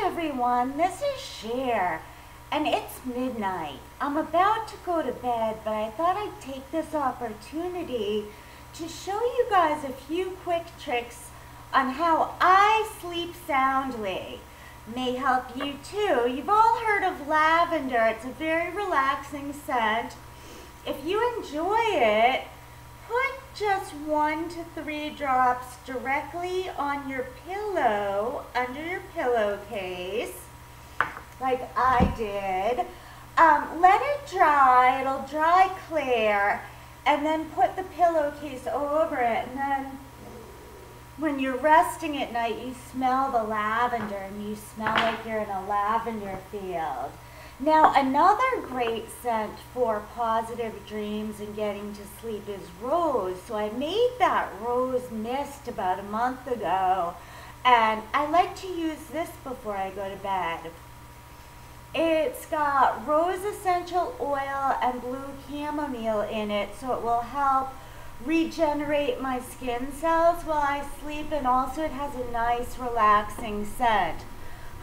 everyone, this is Cher, and it's midnight. I'm about to go to bed, but I thought I'd take this opportunity to show you guys a few quick tricks on how I sleep soundly. May help you too. You've all heard of lavender. It's a very relaxing scent. If you enjoy it, put just 1 to 3 drops directly on your pillow, under your pillowcase, like I did. Let it dry, it'll dry clear, and then put the pillowcase over it, and then when you're resting at night, you smell the lavender, and you smell like you're in a lavender field. Now, another great scent for positive dreams and getting to sleep is rose. So I made that rose mist about a month ago, and I like to use this before I go to bed. It's got rose essential oil and blue chamomile in it, so it will help regenerate my skin cells while I sleep, and also it has a nice relaxing scent.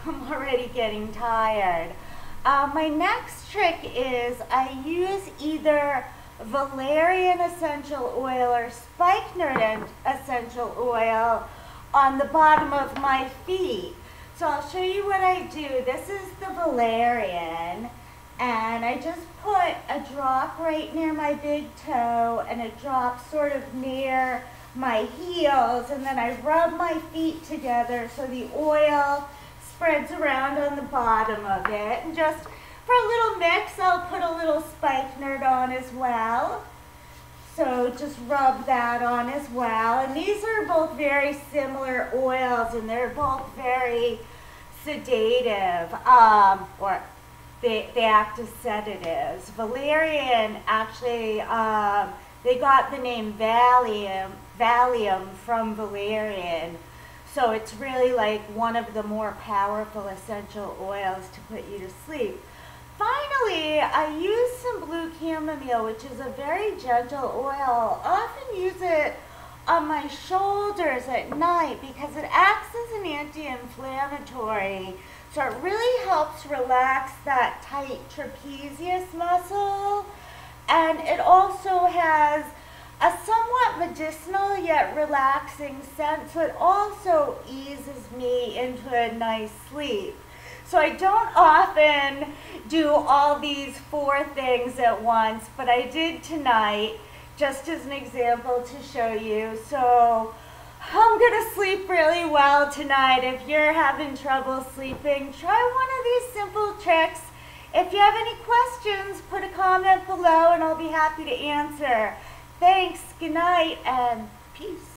I'm already getting tired. My next trick is I use either valerian essential oil or spikenard essential oil on the bottom of my feet. So I'll show you what I do. This is the valerian, and I just put a drop right near my big toe and a drop sort of near my heels, and then I rub my feet together so the oil spreads around on the bottom of it. And just for a little mix, I'll put a little spikenard on as well. So just rub that on as well. And these are both very similar oils, and they're both very sedative, or they act as sedatives. Valerian, actually, they got the name Valium from valerian. So it's really like one of the more powerful essential oils to put you to sleep. Finally, I use some blue chamomile, which is a very gentle oil. I often use it on my shoulders at night because it acts as an anti-inflammatory. So it really helps relax that tight trapezius muscle. And it also has a somewhat medicinal yet relaxing scent, so it also eases me into a nice sleep. So I don't often do all these 4 things at once, but I did tonight, just as an example to show you. So I'm gonna sleep really well tonight. If you're having trouble sleeping, try one of these simple tricks. If you have any questions, put a comment below and I'll be happy to answer. Thanks, good night, and peace.